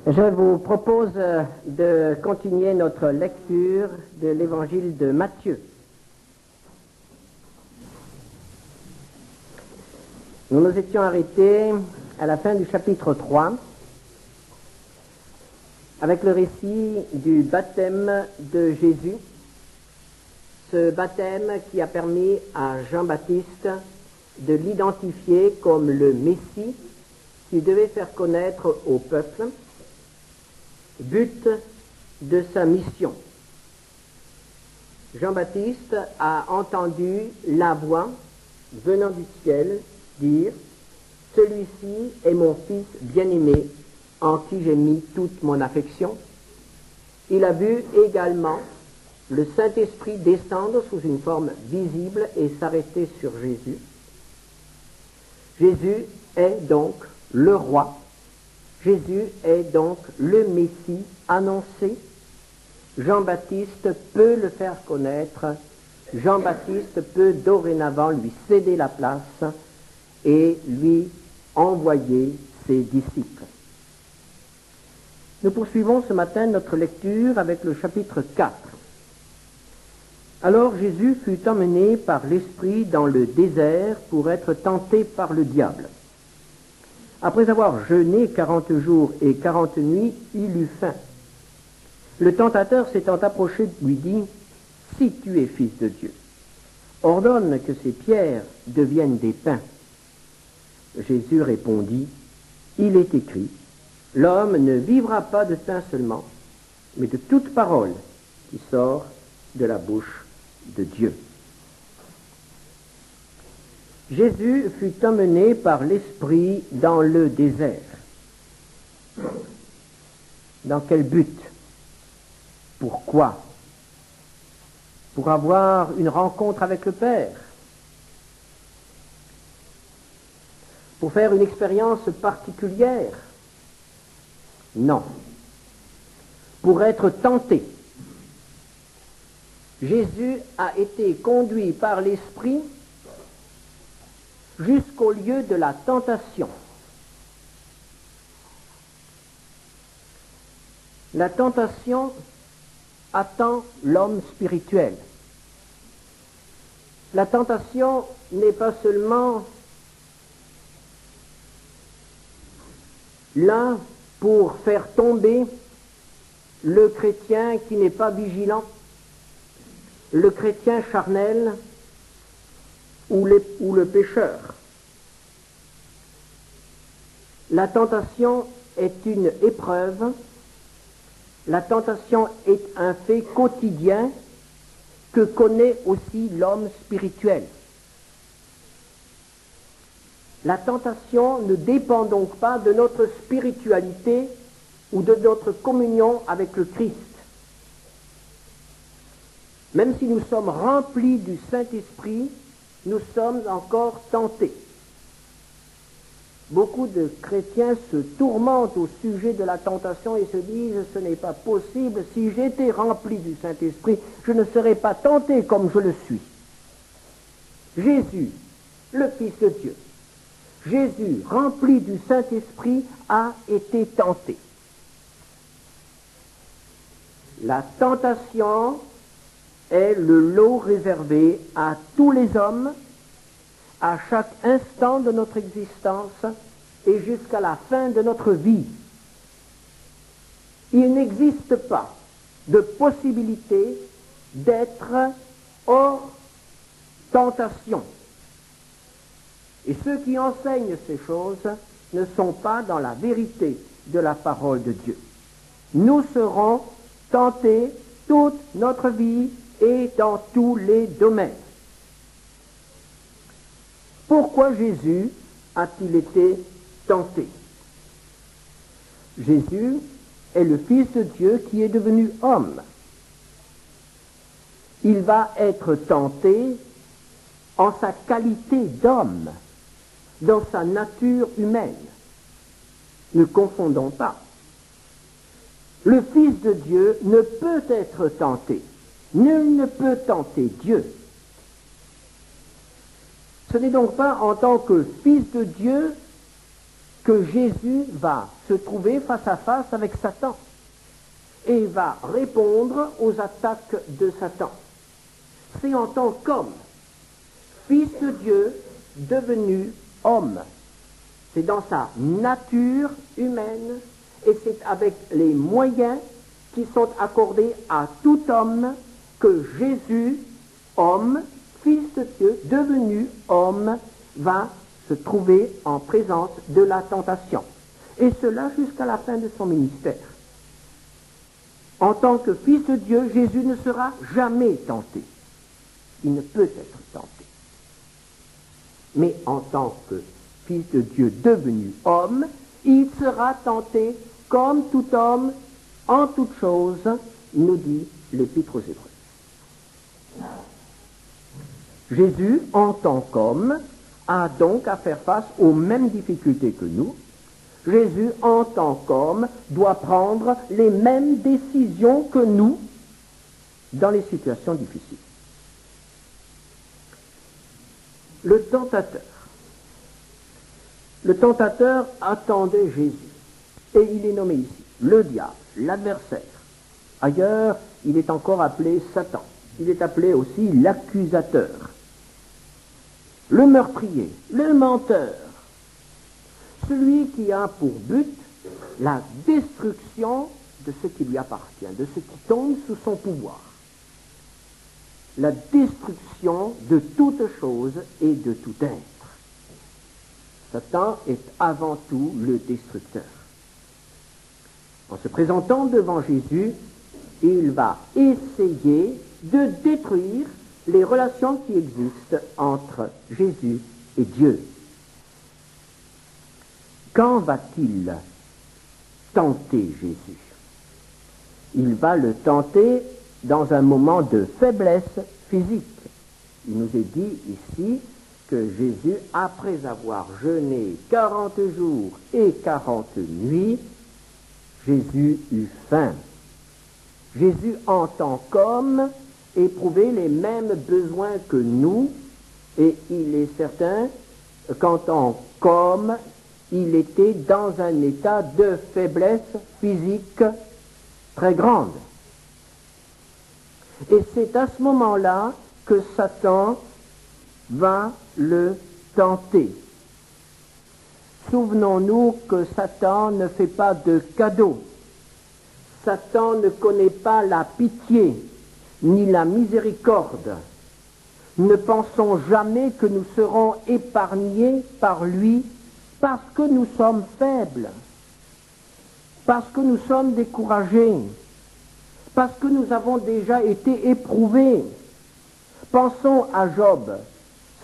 Je vous propose de continuer notre lecture de l'évangile de Matthieu. Nous nous étions arrêtés à la fin du chapitre 3 avec le récit du baptême de Jésus, ce baptême qui a permis à Jean-Baptiste de l'identifier comme le Messie qu'il devait faire connaître au peuple, but de sa mission. Jean-Baptiste a entendu la voix venant du ciel dire « Celui-ci est mon fils bien-aimé, en qui j'ai mis toute mon affection ». Il a vu également le Saint-Esprit descendre sous une forme visible et s'arrêter sur Jésus. Jésus est donc le roi. Jésus est donc le Messie annoncé. Jean-Baptiste peut le faire connaître. Jean-Baptiste peut dorénavant lui céder la place et lui envoyer ses disciples. Nous poursuivons ce matin notre lecture avec le chapitre 4. Alors Jésus fut emmené par l'Esprit dans le désert pour être tenté par le diable. Après avoir jeûné 40 jours et 40 nuits, il eut faim. Le tentateur s'étant approché lui dit « Si tu es fils de Dieu, ordonne que ces pierres deviennent des pains. » Jésus répondit « Il est écrit, l'homme ne vivra pas de pain seulement, mais de toute parole qui sort de la bouche de Dieu. » Jésus fut emmené par l'Esprit dans le désert. Dans quel but? Pourquoi? Pour avoir une rencontre avec le Père? Pour faire une expérience particulière? Non. Pour être tenté. Jésus a été conduit par l'Esprit jusqu'au lieu de la tentation. La tentation attend l'homme spirituel. La tentation n'est pas seulement là pour faire tomber le chrétien qui n'est pas vigilant, le chrétien charnel ou le pécheur. La tentation est une épreuve, la tentation est un fait quotidien que connaît aussi l'homme spirituel. La tentation ne dépend donc pas de notre spiritualité ou de notre communion avec le Christ. Même si nous sommes remplis du Saint-Esprit, nous sommes encore tentés. Beaucoup de chrétiens se tourmentent au sujet de la tentation et se disent « ce n'est pas possible, si j'étais rempli du Saint-Esprit, je ne serais pas tenté comme je le suis ». Jésus, le Fils de Dieu, Jésus, rempli du Saint-Esprit, a été tenté. La tentation est le lot réservé à tous les hommes, à chaque instant de notre existence et jusqu'à la fin de notre vie. Il n'existe pas de possibilité d'être hors tentation. Et ceux qui enseignent ces choses ne sont pas dans la vérité de la parole de Dieu. Nous serons tentés toute notre vie et dans tous les domaines. Pourquoi Jésus a-t-il été tenté? Jésus est le Fils de Dieu qui est devenu homme. Il va être tenté en sa qualité d'homme, dans sa nature humaine. Ne confondons pas. Le Fils de Dieu ne peut être tenté. Nul ne peut tenter Dieu. Ce n'est donc pas en tant que Fils de Dieu que Jésus va se trouver face à face avec Satan et va répondre aux attaques de Satan. C'est en tant qu'homme, Fils de Dieu devenu homme. C'est dans sa nature humaine et c'est avec les moyens qui sont accordés à tout homme que Jésus, homme, Fils de Dieu devenu homme, va se trouver en présence de la tentation. Et cela jusqu'à la fin de son ministère. En tant que Fils de Dieu, Jésus ne sera jamais tenté. Il ne peut être tenté. Mais en tant que Fils de Dieu devenu homme, il sera tenté comme tout homme, en toute chose, nous dit l'Épître aux Hébreux. Jésus, en tant qu'homme, a donc à faire face aux mêmes difficultés que nous. Jésus, en tant qu'homme, doit prendre les mêmes décisions que nous dans les situations difficiles. Le tentateur attendait Jésus, et il est nommé ici le diable, l'adversaire. Ailleurs, il est encore appelé Satan. Il est appelé aussi l'accusateur, le meurtrier, le menteur, celui qui a pour but la destruction de ce qui lui appartient, de ce qui tombe sous son pouvoir, la destruction de toute chose et de tout être. Satan est avant tout le destructeur. En se présentant devant Jésus, il va essayer de détruire les relations qui existent entre Jésus et Dieu. Quand va-t-il tenter Jésus? Il va le tenter dans un moment de faiblesse physique. Il nous est dit ici que Jésus, après avoir jeûné 40 jours et 40 nuits, Jésus eut faim. Jésus, en tant qu'homme, éprouvait les mêmes besoins que nous, et il est certain qu'en tant qu'homme, il était dans un état de faiblesse physique très grande. Et c'est à ce moment-là que Satan va le tenter. Souvenons-nous que Satan ne fait pas de cadeaux. Satan ne connaît pas la pitié ni la miséricorde. Ne pensons jamais que nous serons épargnés par lui parce que nous sommes faibles, parce que nous sommes découragés, parce que nous avons déjà été éprouvés. Pensons à Job.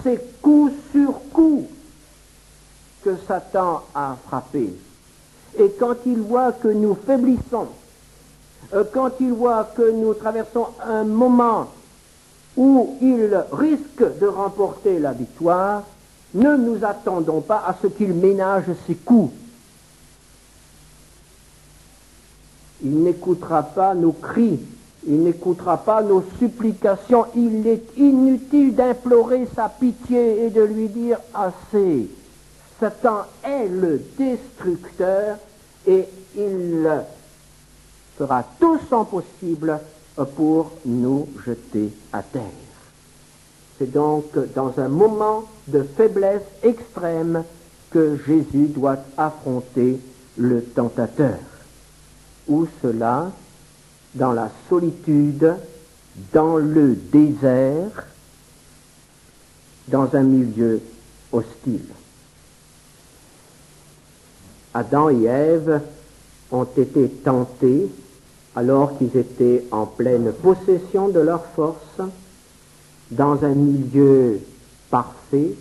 C'est coup sur coup que Satan a frappé. Et quand il voit que nous faiblissons, quand il voit que nous traversons un moment où il risque de remporter la victoire, ne nous attendons pas à ce qu'il ménage ses coups. Il n'écoutera pas nos cris, il n'écoutera pas nos supplications. Il est inutile d'implorer sa pitié et de lui dire assez. Satan est le destructeur et il fera tout son possible pour nous jeter à terre. C'est donc dans un moment de faiblesse extrême que Jésus doit affronter le tentateur. Où cela? Dans la solitude, dans le désert, dans un milieu hostile. Adam et Ève ont été tentés alors qu'ils étaient en pleine possession de leur force, dans un milieu parfait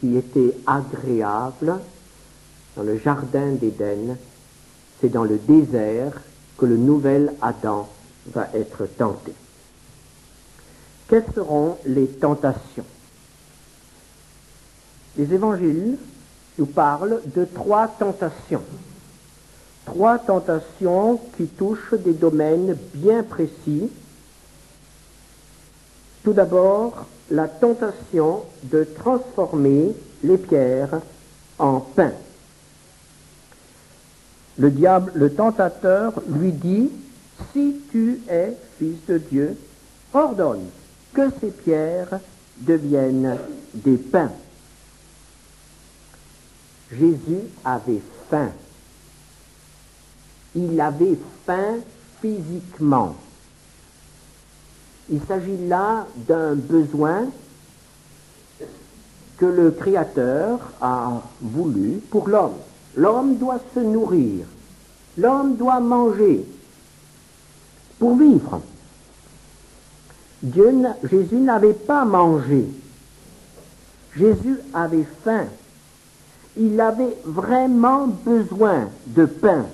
qui était agréable, dans le jardin d'Éden. C'est dans le désert que le nouvel Adam va être tenté. Quelles seront les tentations? Les évangiles nous parlent de 3 tentations. 3 tentations qui touchent des domaines bien précis. Tout d'abord, la tentation de transformer les pierres en pain. le diable, le tentateur, lui dit, « Si tu es fils de Dieu, ordonne que ces pierres deviennent des pains. » Jésus avait faim. Il avait faim physiquement. Il s'agit là d'un besoin que le Créateur a voulu pour l'homme. L'homme doit se nourrir, l'homme doit manger pour vivre. Jésus n'avait pas mangé. Jésus avait faim. Il avait vraiment besoin de pain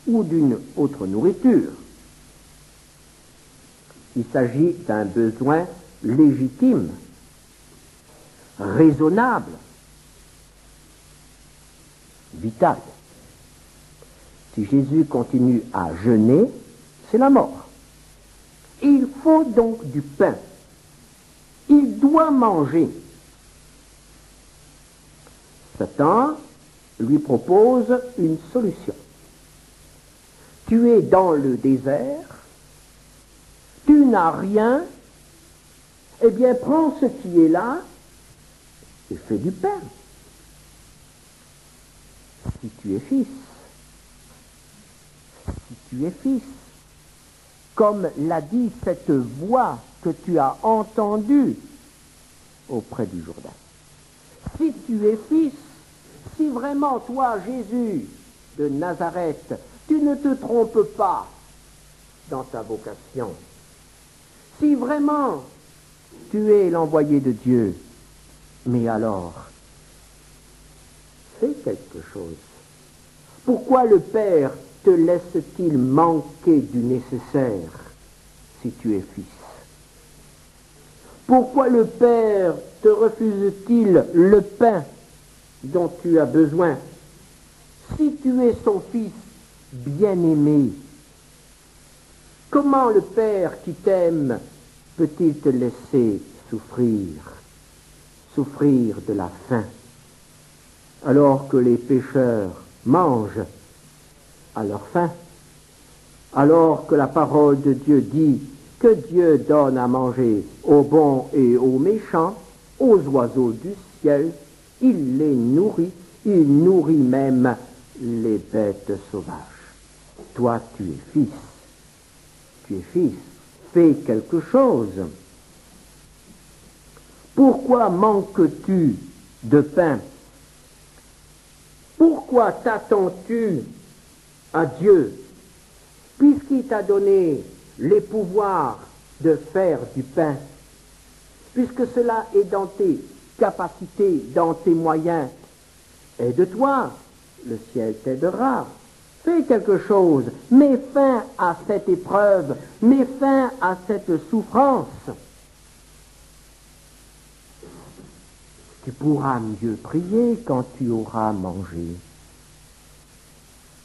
ou d'une autre nourriture. Il s'agit d'un besoin légitime, raisonnable, vital. Si Jésus continue à jeûner, c'est la mort. Il faut donc du pain. Il doit manger. Satan lui propose une solution. Tu es dans le désert, tu n'as rien, eh bien prends ce qui est là et fais du pain. Si tu es fils, comme l'a dit cette voix que tu as entendue auprès du Jourdain. Si tu es fils, si vraiment toi, Jésus de Nazareth, tu ne te trompes pas dans ta vocation, si vraiment tu es l'envoyé de Dieu, mais alors, fais quelque chose. Pourquoi le Père te laisse-t-il manquer du nécessaire si tu es fils? Pourquoi le Père te refuse-t-il le pain dont tu as besoin si tu es son fils bien-aimé? Comment le Père qui t'aime peut-il te laisser souffrir de la faim, alors que les pécheurs mangent à leur faim, alors que la parole de Dieu dit que Dieu donne à manger aux bons et aux méchants, aux oiseaux du ciel, il les nourrit, il nourrit même les bêtes sauvages. Toi, tu es fils, fais quelque chose. Pourquoi manques-tu de pain? Pourquoi t'attends-tu à Dieu, puisqu'il t'a donné les pouvoirs de faire du pain, puisque cela est dans tes capacités, dans tes moyens? Aide-toi, le ciel t'aidera. Fais quelque chose, mets fin à cette épreuve, mets fin à cette souffrance. Tu pourras mieux prier quand tu auras mangé.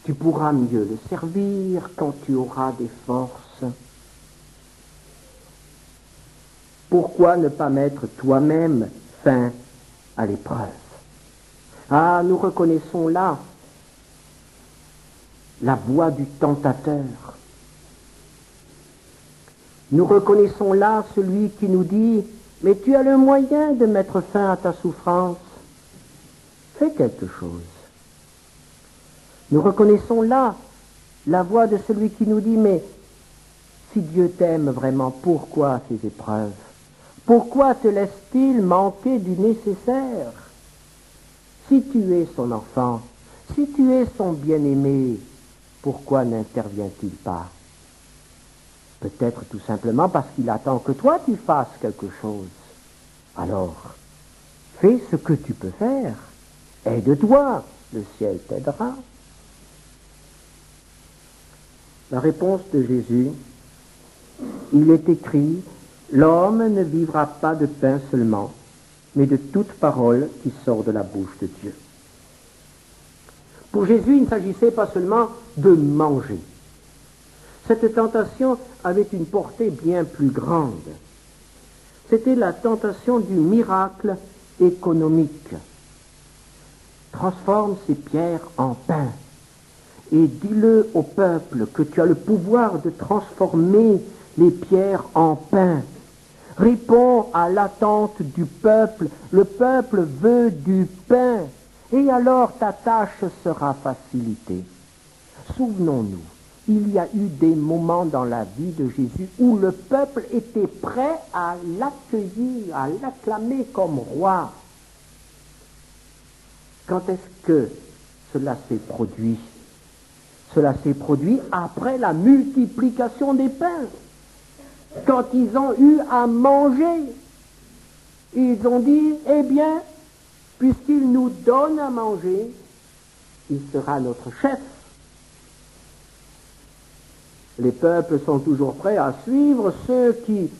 Tu pourras mieux le servir quand tu auras des forces. Pourquoi ne pas mettre toi-même fin à l'épreuve? Ah, nous reconnaissons là la voix du tentateur. Nous reconnaissons là celui qui nous dit « Mais tu as le moyen de mettre fin à ta souffrance. Fais quelque chose. » Nous reconnaissons là la voix de celui qui nous dit « Mais si Dieu t'aime vraiment, pourquoi ces épreuves? Pourquoi te laisse-t-il manquer du nécessaire? Si tu es son enfant, si tu es son bien-aimé, pourquoi n'intervient-il pas? Peut-être tout simplement parce qu'il attend que toi tu fasses quelque chose. Alors, fais ce que tu peux faire. Aide-toi, le ciel t'aidera. » La réponse de Jésus, il est écrit, « L'homme ne vivra pas de pain seulement, mais de toute parole qui sort de la bouche de Dieu. » Pour Jésus, il ne s'agissait pas seulement de manger. Cette tentation avait une portée bien plus grande. C'était la tentation du miracle économique. Transforme ces pierres en pain. et dis-le au peuple que tu as le pouvoir de transformer les pierres en pain. Réponds à l'attente du peuple. Le peuple veut du pain. Et alors ta tâche sera facilitée. Souvenons-nous, il y a eu des moments dans la vie de Jésus où le peuple était prêt à l'accueillir, à l'acclamer comme roi. Quand est-ce que cela s'est produit? Cela s'est produit après la multiplication des pains. Quand ils ont eu à manger, ils ont dit, eh bien, puisqu'il nous donne à manger, il sera notre chef. Les peuples sont toujours prêts à suivre ceux qui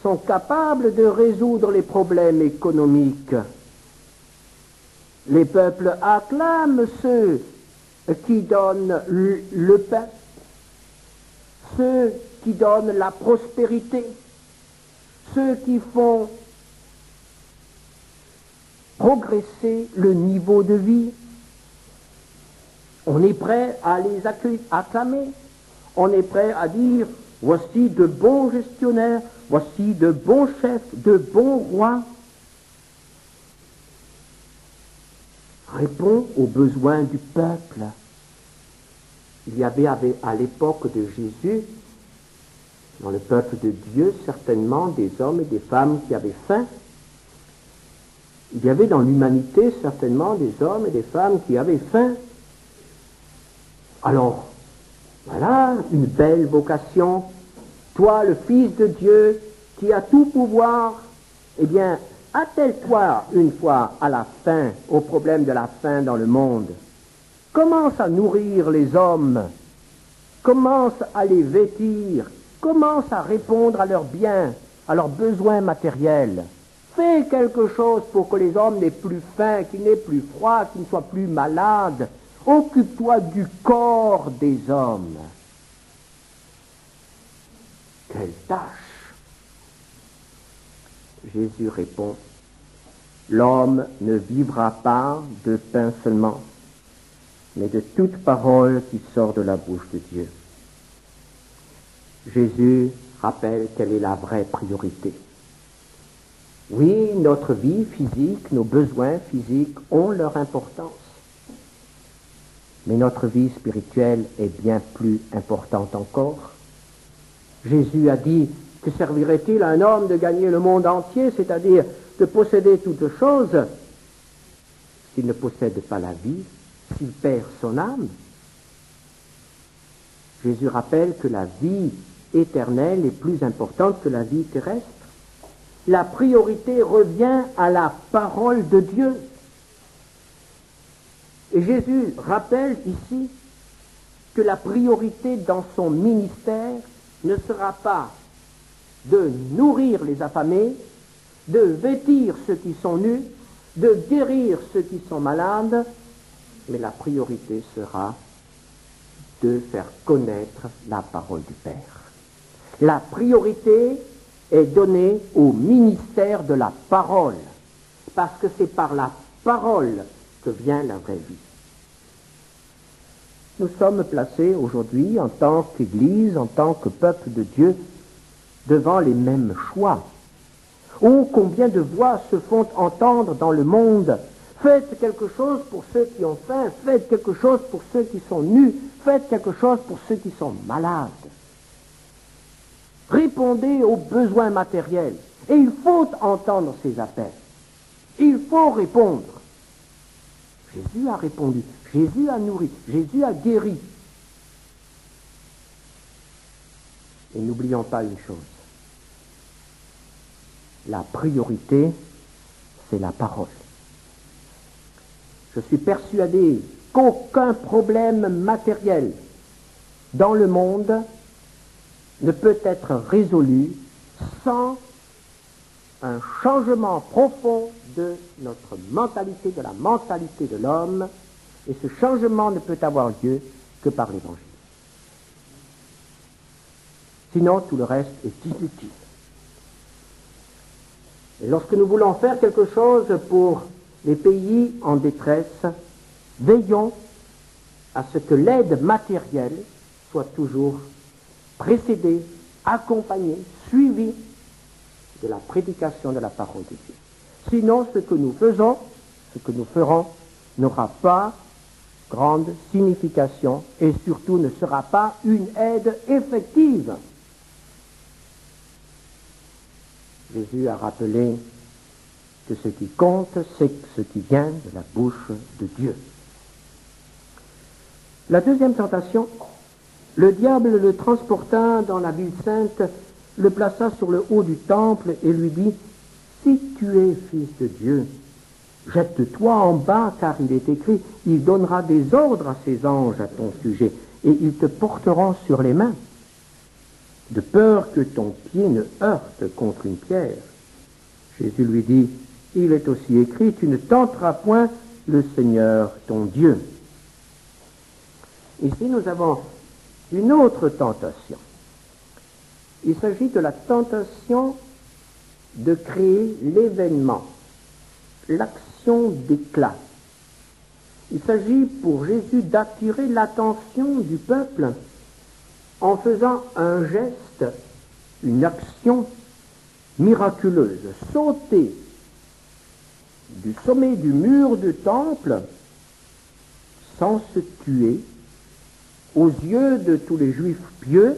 sont capables de résoudre les problèmes économiques. Les peuples acclament ceux qui donnent le pain, ceux qui donnent la prospérité, ceux qui font progresser le niveau de vie. On est prêt à les acclamer. On est prêt à dire, voici de bons gestionnaires, voici de bons chefs, de bons rois. Réponds aux besoins du peuple. Il y avait à l'époque de Jésus, dans le peuple de Dieu, certainement des hommes et des femmes qui avaient faim. Il y avait dans l'humanité certainement des hommes et des femmes qui avaient faim. Alors, voilà une belle vocation. Toi, le Fils de Dieu, qui a tout pouvoir, eh bien, attelle-toi une fois à la faim, au problème de la faim dans le monde. Commence à nourrir les hommes. Commence à les vêtir. Commence à répondre à leurs biens, à leurs besoins matériels. Fais quelque chose pour que les hommes n'aient plus faim, qu'ils n'aient plus froid, qu'ils ne soient plus malades. Occupe-toi du corps des hommes. Quelle tâche! Jésus répond, l'homme ne vivra pas de pain seulement, mais de toute parole qui sort de la bouche de Dieu. Jésus rappelle quelle est la vraie priorité. Oui, notre vie physique, nos besoins physiques ont leur importance. Mais notre vie spirituelle est bien plus importante encore. Jésus a dit, que servirait-il à un homme de gagner le monde entier, c'est-à-dire de posséder toutes choses, s'il ne possède pas la vie, s'il perd son âme? Jésus rappelle que la vie éternelle est plus importante que la vie terrestre. La priorité revient à la parole de Dieu. Et Jésus rappelle ici que la priorité dans son ministère ne sera pas de nourrir les affamés, de vêtir ceux qui sont nus, de guérir ceux qui sont malades, mais la priorité sera de faire connaître la parole du Père. La priorité est donnée au ministère de la parole, parce que c'est par la parole que vient la vraie vie. Nous sommes placés aujourd'hui en tant qu'Église, en tant que peuple de Dieu, devant les mêmes choix. Oh, combien de voix se font entendre dans le monde! Faites quelque chose pour ceux qui ont faim, faites quelque chose pour ceux qui sont nus, faites quelque chose pour ceux qui sont malades. Répondez aux besoins matériels. Et il faut entendre ces appels. Il faut répondre. Jésus a répondu, Jésus a nourri, Jésus a guéri. Et n'oublions pas une chose. La priorité, c'est la parole. Je suis persuadé qu'aucun problème matériel dans le monde ne peut être résolu sans un changement profond de notre mentalité, de la mentalité de l'homme, et ce changement ne peut avoir lieu que par l'Évangile. Sinon, tout le reste est inutile. Et lorsque nous voulons faire quelque chose pour les pays en détresse, veillons à ce que l'aide matérielle soit toujours précédée, accompagnée, suivie de la prédication de la parole de Dieu. Sinon, ce que nous faisons, ce que nous ferons, n'aura pas grande signification et surtout ne sera pas une aide effective. Jésus a rappelé que ce qui compte, c'est ce qui vient de la bouche de Dieu. La deuxième tentation, le diable le transporta dans la ville sainte, le plaça sur le haut du temple et lui dit, « Si tu es fils de Dieu, jette-toi en bas, car il est écrit, il donnera des ordres à ses anges à ton sujet, et ils te porteront sur les mains, de peur que ton pied ne heurte contre une pierre. » Jésus lui dit, « Il est aussi écrit, tu ne tenteras point le Seigneur ton Dieu. » Ici, nous avons une autre tentation. Il s'agit de la tentation de créer l'événement, l'action d'éclat. Il s'agit pour Jésus d'attirer l'attention du peuple en faisant un geste, une action miraculeuse, sauter du sommet du mur du temple sans se tuer. Aux yeux de tous les juifs pieux,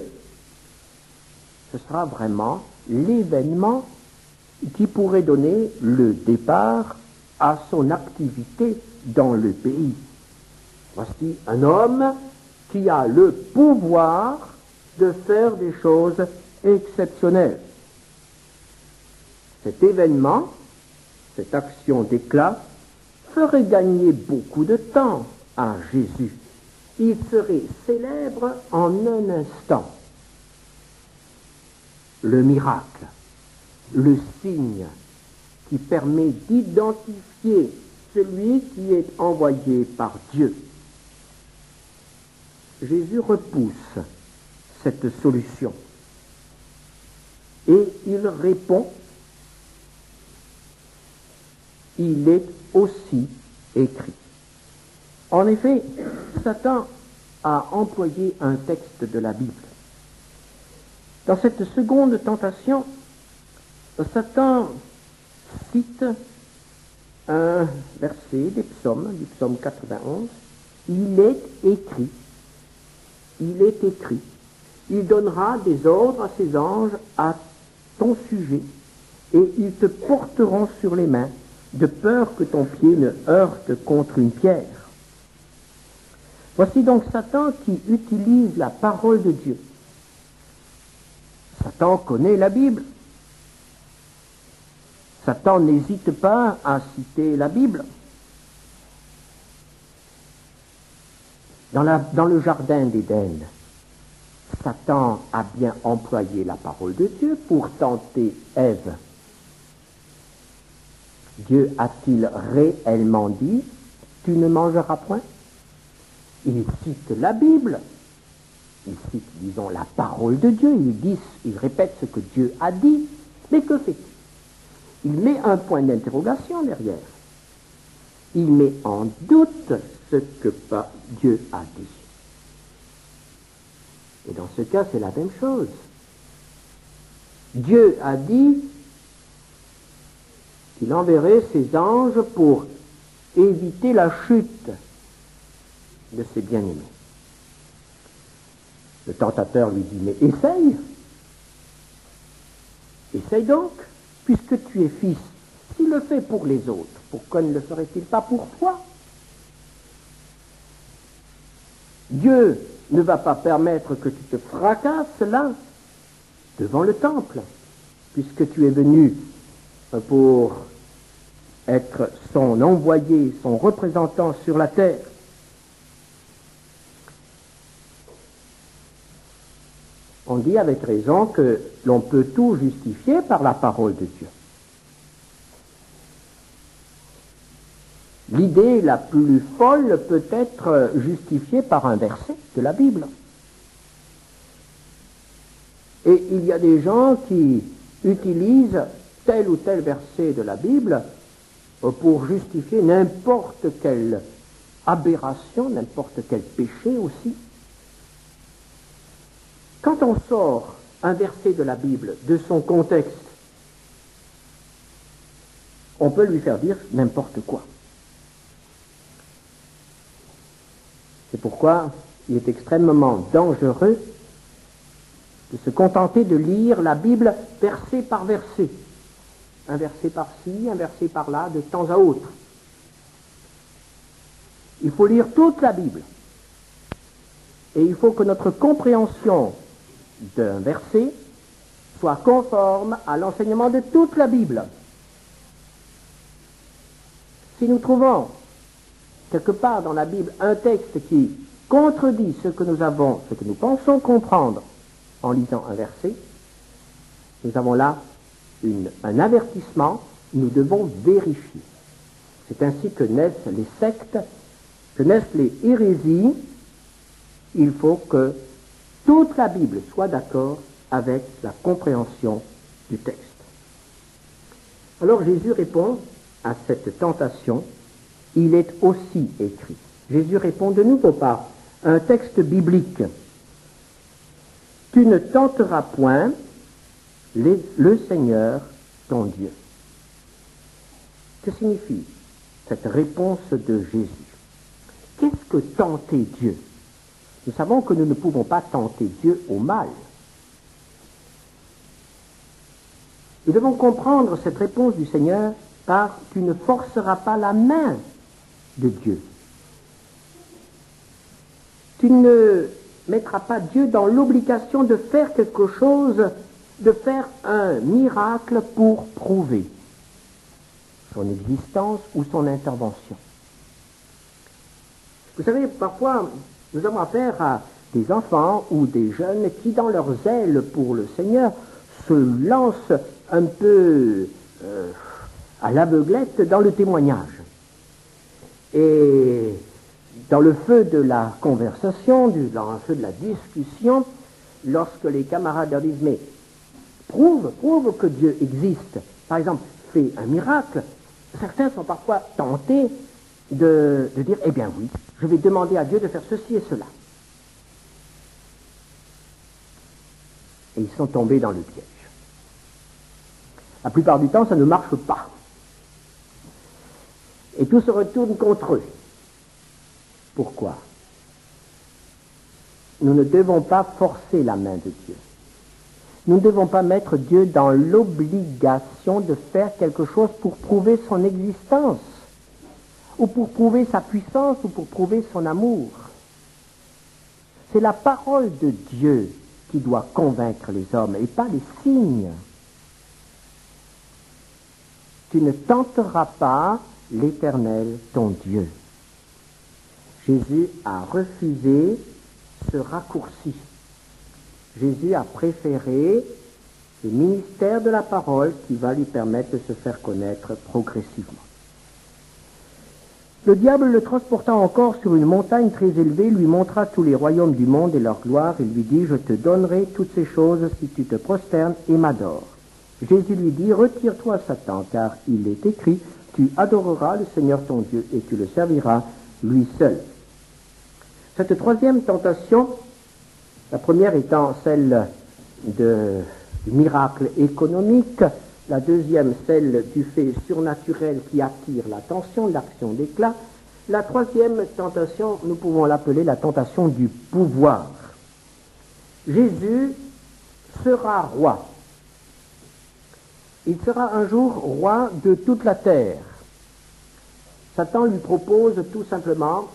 ce sera vraiment l'événement qui pourrait donner le départ à son activité dans le pays. Voici un homme qui a le pouvoir de faire des choses exceptionnelles. Cet événement, cette action d'éclat, ferait gagner beaucoup de temps à Jésus. Il serait célèbre en un instant. Le miracle, le signe qui permet d'identifier celui qui est envoyé par Dieu. Jésus repousse cette solution et il répond, il est aussi écrit. En effet, Satan a employé un texte de la Bible. Dans cette seconde tentation, Satan cite un verset des psaumes, du psaume 91. Il est écrit, il donnera des ordres à ses anges à ton sujet, et ils te porteront sur les mains, de peur que ton pied ne heurte contre une pierre. Voici donc Satan qui utilise la parole de Dieu. Satan connaît la Bible. Satan n'hésite pas à citer la Bible. Dans le jardin d'Éden, Satan a bien employé la parole de Dieu pour tenter Ève. Dieu a-t-il réellement dit « Tu ne mangeras point » ? Il cite la Bible, il cite, disons, la parole de Dieu, il répète ce que Dieu a dit, mais que fait-il ? Il met un point d'interrogation derrière. Il met en doute ce que Dieu a dit. Et dans ce cas, c'est la même chose. Dieu a dit qu'il enverrait ses anges pour éviter la chute de ses bien-aimés. Le tentateur lui dit, mais essaye donc, puisque tu es fils. S'il le fait pour les autres, pourquoi ne le ferait-il pas pour toi ? Dieu ne va pas permettre que tu te fracasses là, devant le temple, puisque tu es venu pour être son envoyé, son représentant sur la terre. On dit avec raison que l'on peut tout justifier par la parole de Dieu. L'idée la plus folle peut être justifiée par un verset de la Bible. Et il y a des gens qui utilisent tel ou tel verset de la Bible pour justifier n'importe quelle aberration, n'importe quel péché aussi. Quand on sort un verset de la Bible de son contexte, on peut lui faire dire n'importe quoi. C'est pourquoi il est extrêmement dangereux de se contenter de lire la Bible verset par verset. Un verset par-ci, un verset par-là, de temps à autre. Il faut lire toute la Bible. Et il faut que notre compréhension d'un verset soit conforme à l'enseignement de toute la Bible. Si nous trouvons quelque part dans la Bible un texte qui contredit ce que nous pensons comprendre en lisant un verset, nous avons là un avertissement, nous devons vérifier. C'est ainsi que naissent les sectes, que naissent les hérésies. Il faut que toute la Bible soit d'accord avec la compréhension du texte. Alors Jésus répond à cette tentation, il est aussi écrit. Jésus répond de nouveau par un texte biblique. Tu ne tenteras point le Seigneur ton Dieu. Que signifie cette réponse de Jésus? Qu'est-ce que tenter Dieu? Nous savons que nous ne pouvons pas tenter Dieu au mal. Nous devons comprendre cette réponse du Seigneur par « tu ne forceras pas la main de Dieu ». Tu ne mettras pas Dieu dans l'obligation de faire quelque chose, de faire un miracle pour prouver son existence ou son intervention. Vous savez, parfois, nous avons affaire à des enfants ou des jeunes qui, dans leur zèle pour le Seigneur, se lancent un peu à l'aveuglette dans le témoignage. Et dans le feu de la conversation, dans le feu de la discussion, lorsque les camarades leur disent « mais prouve que Dieu existe », par exemple, fais un miracle, certains sont parfois tentés de dire « eh bien oui, je vais demander à Dieu de faire ceci et cela ». Et ils sont tombés dans le piège. La plupart du temps, ça ne marche pas. Et tout se retourne contre eux. Pourquoi? Nous ne devons pas forcer la main de Dieu. Nous ne devons pas mettre Dieu dans l'obligation de faire quelque chose pour prouver son existence, ou pour prouver sa puissance, ou pour prouver son amour. C'est la parole de Dieu qui doit convaincre les hommes, et pas les signes. Tu ne tenteras pas l'Éternel, ton Dieu. Jésus a refusé ce raccourci. Jésus a préféré le ministère de la parole qui va lui permettre de se faire connaître progressivement. Le diable, le transportant encore sur une montagne très élevée, lui montra tous les royaumes du monde et leur gloire, et lui dit, je te donnerai toutes ces choses si tu te prosternes et m'adores. Jésus lui dit, retire-toi, Satan, car il est écrit, tu adoreras le Seigneur ton Dieu et tu le serviras lui seul. Cette troisième tentation, la première étant celle du miracle économique, la deuxième celle du fait surnaturel qui attire l'attention, l'action d'éclat, la troisième tentation, nous pouvons l'appeler la tentation du pouvoir. Jésus sera roi. Il sera un jour roi de toute la terre. Satan lui propose tout simplement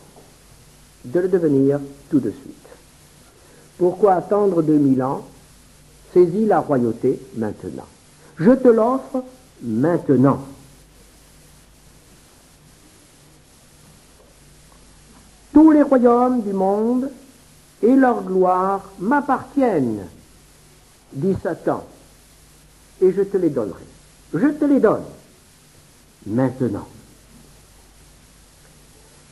de le devenir tout de suite. Pourquoi attendre 2000 ans? Saisis la royauté maintenant. Je te l'offre maintenant. Tous les royaumes du monde et leur gloire m'appartiennent, dit Satan, et je te les donnerai. Je te les donne maintenant.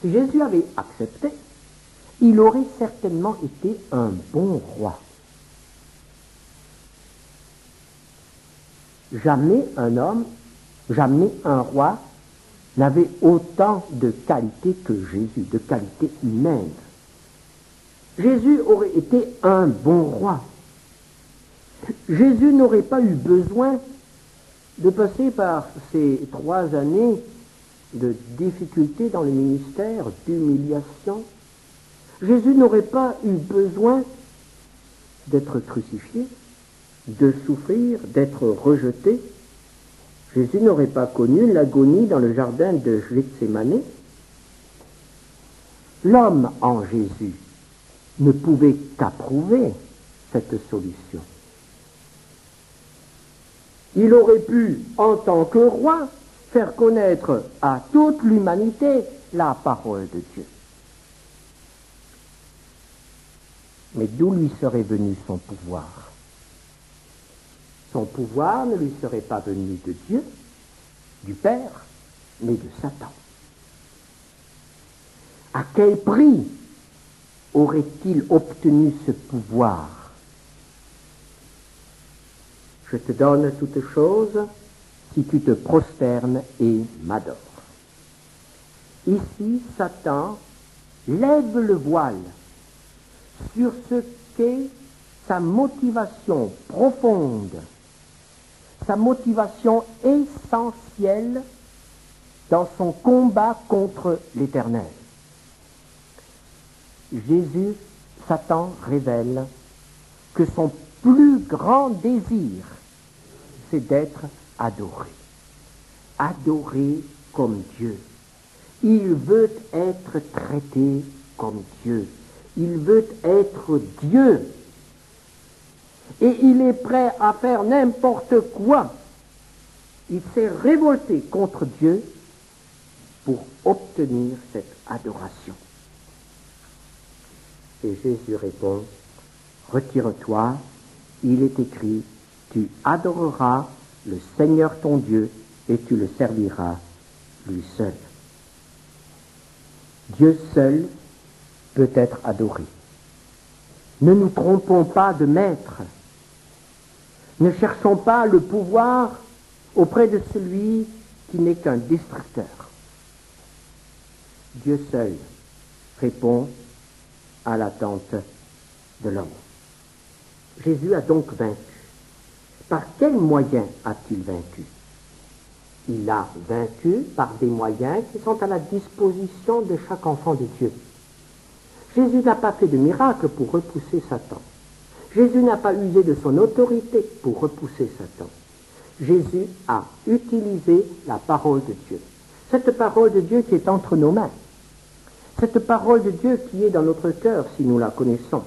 Si Jésus avait accepté, il aurait certainement été un bon roi. Jamais un homme, jamais un roi n'avait autant de qualité que Jésus, de qualité humaine. Jésus aurait été un bon roi. Jésus n'aurait pas eu besoin de passer par ces 3 années de difficultés dans le ministère, d'humiliation. Jésus n'aurait pas eu besoin d'être crucifié, de souffrir, d'être rejeté. Jésus n'aurait pas connu l'agonie dans le jardin de Gethsémani. L'homme en Jésus ne pouvait qu'approuver cette solution. Il aurait pu, en tant que roi, faire connaître à toute l'humanité la parole de Dieu. Mais d'où lui serait venu son pouvoir? Son pouvoir ne lui serait pas venu de Dieu, du Père, mais de Satan. À quel prix aurait-il obtenu ce pouvoir? Je te donne toutes choses si tu te prosternes et m'adores. Ici, Satan lève le voile sur ce qu'est sa motivation profonde, sa motivation essentielle dans son combat contre l'Éternel. Jésus, Satan révèle que son plus grand désir, c'est d'être adoré. Adoré comme Dieu. Il veut être traité comme Dieu. Il veut être Dieu. Et il est prêt à faire n'importe quoi. Il s'est révolté contre Dieu pour obtenir cette adoration. Et Jésus répond, retire-toi, il est écrit, tu adoreras le Seigneur ton Dieu et tu le serviras lui seul. Dieu seul peut être adoré. Ne nous trompons pas de maître. Ne cherchons pas le pouvoir auprès de celui qui n'est qu'un destructeur. Dieu seul répond à l'attente de l'homme. Jésus a donc vaincu. Par quels moyens a-t-il vaincu? Il a vaincu par des moyens qui sont à la disposition de chaque enfant de Dieu. Jésus n'a pas fait de miracle pour repousser Satan. Jésus n'a pas usé de son autorité pour repousser Satan. Jésus a utilisé la parole de Dieu. Cette parole de Dieu qui est entre nos mains. Cette parole de Dieu qui est dans notre cœur si nous la connaissons.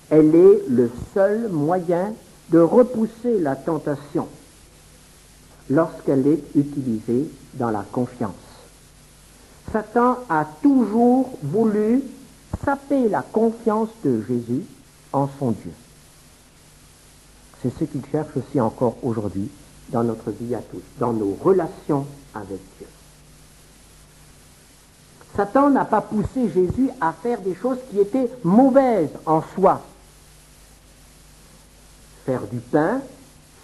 Elle est le seul moyen de repousser la tentation lorsqu'elle est utilisée dans la confiance. Satan a toujours voulu saper la confiance de Jésus en son Dieu. C'est ce qu'il cherche aussi encore aujourd'hui dans notre vie à tous, dans nos relations avec Dieu. Satan n'a pas poussé Jésus à faire des choses qui étaient mauvaises en soi. Faire du pain,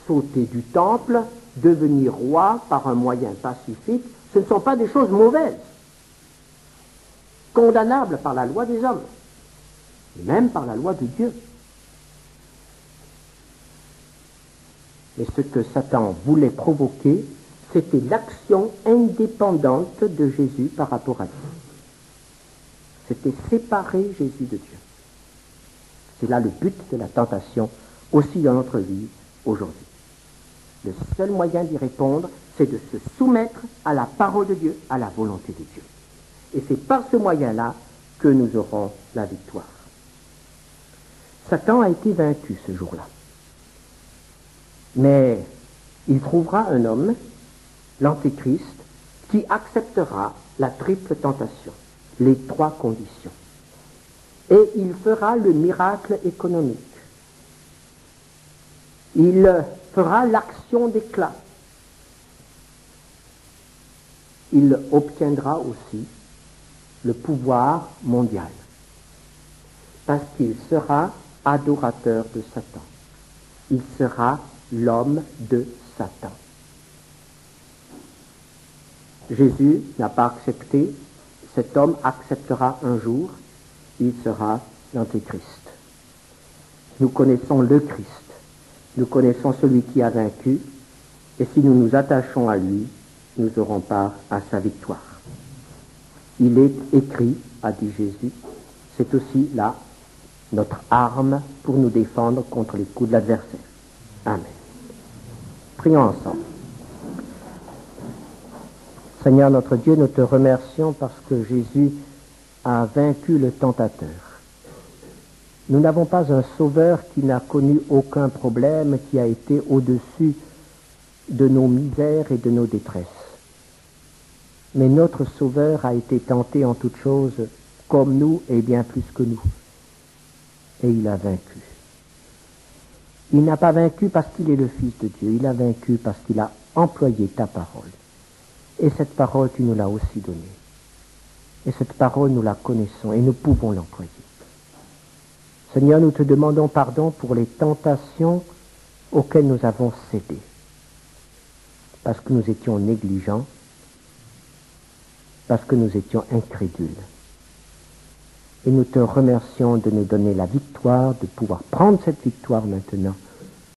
sauter du temple, devenir roi par un moyen pacifique, ce ne sont pas des choses mauvaises, condamnables par la loi des hommes, et même par la loi de Dieu. Mais ce que Satan voulait provoquer, c'était l'action indépendante de Jésus par rapport à Dieu. C'était séparer Jésus de Dieu. C'est là le but de la tentation, aussi dans notre vie aujourd'hui. Le seul moyen d'y répondre, c'est de se soumettre à la parole de Dieu, à la volonté de Dieu. Et c'est par ce moyen-là que nous aurons la victoire. Satan a été vaincu ce jour-là. Mais il trouvera un homme, l'Antéchrist, qui acceptera la triple tentation, les 3 conditions. Et il fera le miracle économique. Il fera l'action d'éclat. Il obtiendra aussi le pouvoir mondial, parce qu'il sera adorateur de Satan. Il sera l'homme de Satan. Jésus n'a pas accepté, cet homme acceptera un jour, il sera l'Antéchrist. Nous connaissons le Christ, nous connaissons celui qui a vaincu, et si nous nous attachons à lui, nous aurons part à sa victoire. Il est écrit, a dit Jésus, c'est aussi là notre arme pour nous défendre contre les coups de l'adversaire. Amen. Prions ensemble. Seigneur notre Dieu, nous te remercions parce que Jésus a vaincu le tentateur. Nous n'avons pas un sauveur qui n'a connu aucun problème, qui a été au-dessus de nos misères et de nos détresses. Mais notre sauveur a été tenté en toutes choses, comme nous et bien plus que nous. Et il a vaincu. Il n'a pas vaincu parce qu'il est le Fils de Dieu, il a vaincu parce qu'il a employé ta parole. Et cette parole, tu nous l'as aussi donnée. Et cette parole, nous la connaissons et nous pouvons l'employer. Seigneur, nous te demandons pardon pour les tentations auxquelles nous avons cédé. Parce que nous étions négligents, parce que nous étions incrédules. Et nous te remercions de nous donner la victoire, de pouvoir prendre cette victoire maintenant